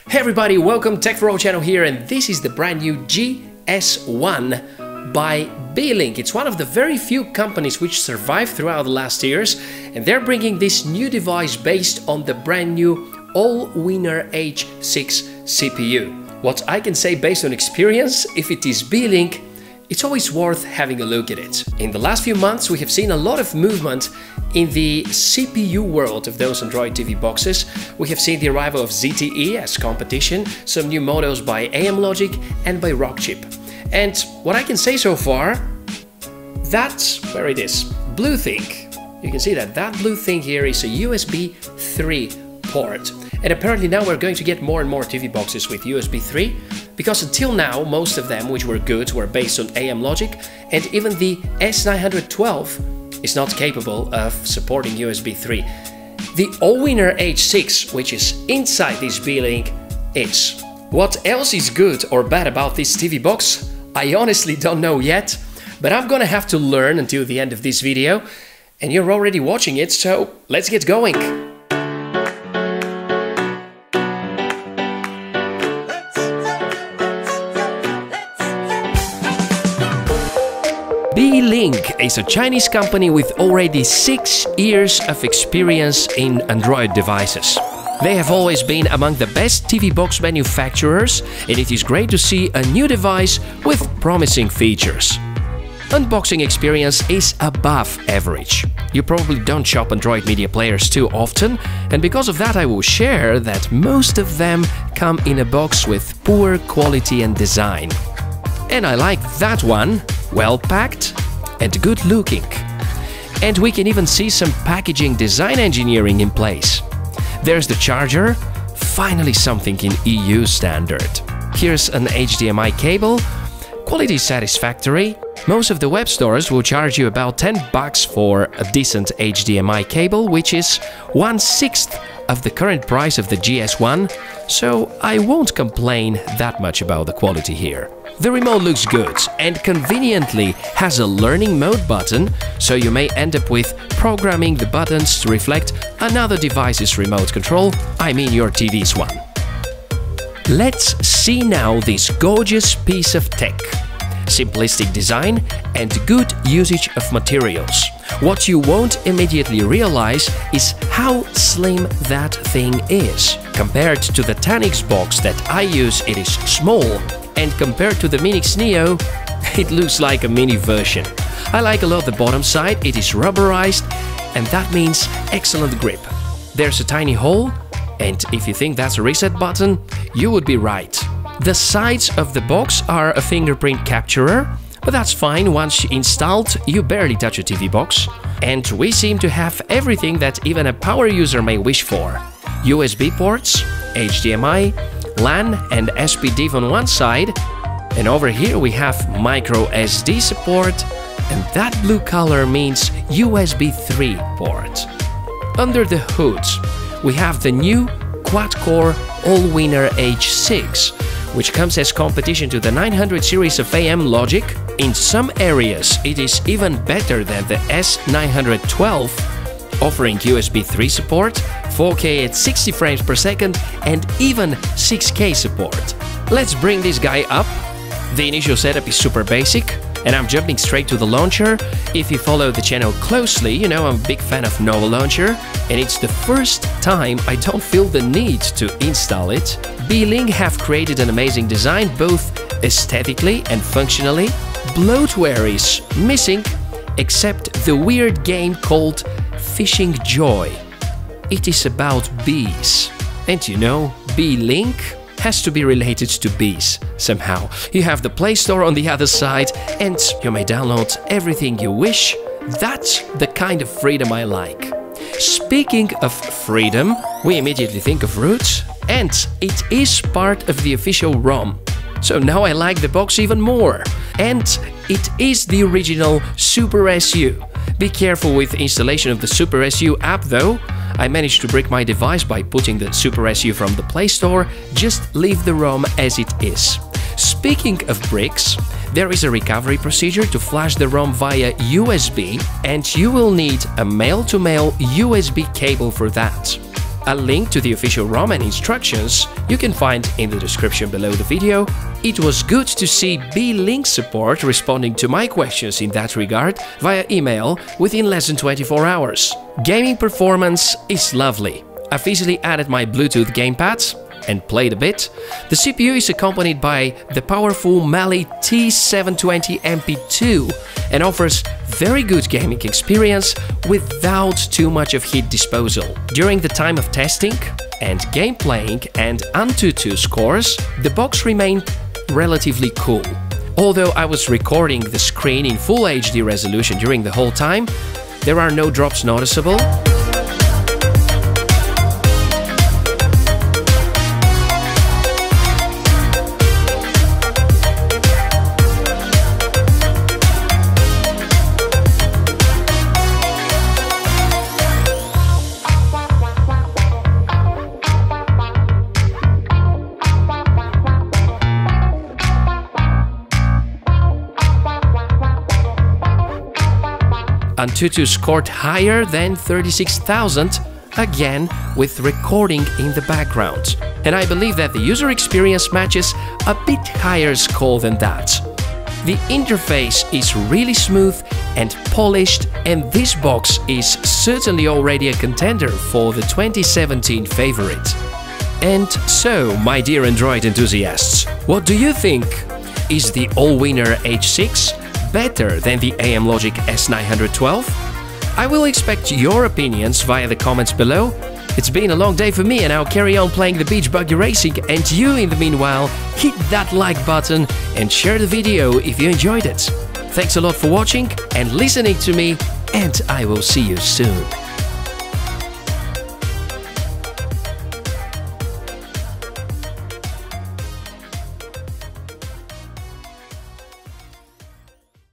Hey everybody, welcome Tech4All channel here, and this is the brand new GS1 by Beelink. It's one of the very few companies which survived throughout the last years, and they're bringing this new device based on the brand new all-winner H6 CPU. What I can say based on experience, if it is Beelink, it's always worth having a look at it. In the last few months we have seen a lot of movement in the CPU world of those Android TV boxes. We have seen the arrival of ZTE as competition, some new models by Logic and by Rockchip. And what I can say so far, that's where it is. Blue thing. You can see that blue thing here is a USB 3 port. And apparently now we're going to get more and more TV boxes with USB 3, because until now most of them which were good were based on Logic, and even the S912 is not capable of supporting USB 3. The all-winner H6, which is inside this Beelink, is. What else is good or bad about this TV box? I honestly don't know yet, but I'm gonna have to learn until the end of this video, and you're already watching it, so let's get going. Beelink is a Chinese company with already 6 years of experience in Android devices. They have always been among the best TV box manufacturers, and it is great to see a new device with promising features. Unboxing experience is above average. You probably don't shop Android media players too often, and because of that I will share that most of them come in a box with poor quality and design. And I like that one, well packed and good looking. And we can even see some packaging design engineering in place. There's the charger, finally something in EU standard. Here's an HDMI cable, quality satisfactory. Most of the web stores will charge you about $10 for a decent HDMI cable, which is 1/6 of the current price of the GS1, so I won't complain that much about the quality here. The remote looks good and conveniently has a learning mode button, so you may end up with programming the buttons to reflect another device's remote control, I mean your TV's one. Let's see now this gorgeous piece of tech. Simplistic design and good usage of materials. What you won't immediately realize is how slim that thing is. Compared to the Tanix box that I use, it is small, and compared to the Minix Neo, it looks like a mini version. I like a lot the bottom side, it is rubberized, and that means excellent grip. There's a tiny hole, and if you think that's a reset button, you would be right. The sides of the box are a fingerprint capturer, but that's fine, once installed you barely touch a TV box. And we seem to have everything that even a power user may wish for. USB ports, HDMI, LAN and SPDIF on one side, and over here we have micro SD support, and that blue color means USB 3 port. Under the hood we have the new quad-core all-winner H6, which comes as competition to the 900 series of Logic. In some areas it is even better than the S912, offering USB 3 support, 4K at 60 frames per second and even 6K support. Let's bring this guy up. The initial setup is super basic, and I'm jumping straight to the launcher. If you follow the channel closely, you know I'm a big fan of Nova Launcher, and it's the first time I don't feel the need to install it. Beelink have created an amazing design, both aesthetically and functionally. Bloatware is missing, except the weird game called Fishing Joy. It is about bees, and you know, Beelink has to be related to bees somehow. You have the Play Store on the other side, and you may download everything you wish. That's the kind of freedom I like. Speaking of freedom, we immediately think of root, and it is part of the official ROM. So now I like the box even more. And it is the original Super SU. Be careful with installation of the Super SU app though. I managed to brick my device by putting the Super SU from the Play Store. Just leave the ROM as it is. Speaking of bricks, there is a recovery procedure to flash the ROM via USB, and you will need a male-to-male USB cable for that. A link to the official ROM and instructions you can find in the description below the video. It was good to see Beelink support responding to my questions in that regard via email within less than 24 hours. Gaming performance is lovely. I've easily added my Bluetooth gamepads and played a bit. The CPU is accompanied by the powerful Mali T720 MP2 and offers very good gaming experience without too much of heat disposal. During the time of testing and game playing and Antutu scores, the box remained relatively cool. Although I was recording the screen in full HD resolution during the whole time, there are no drops noticeable. Antutu scored higher than 36,000, again with recording in the background. And I believe that the user experience matches a bit higher score than that. The interface is really smooth and polished, and this box is certainly already a contender for the 2017 favorite. And so, my dear Android enthusiasts, what do you think? Is the all-winner H6 better than the Amlogic S912? I will expect your opinions via the comments below. It's been a long day for me and I'll carry on playing the beach buggy racing, and you in the meanwhile hit that like button and share the video if you enjoyed it. Thanks a lot for watching and listening to me, and I will see you soon.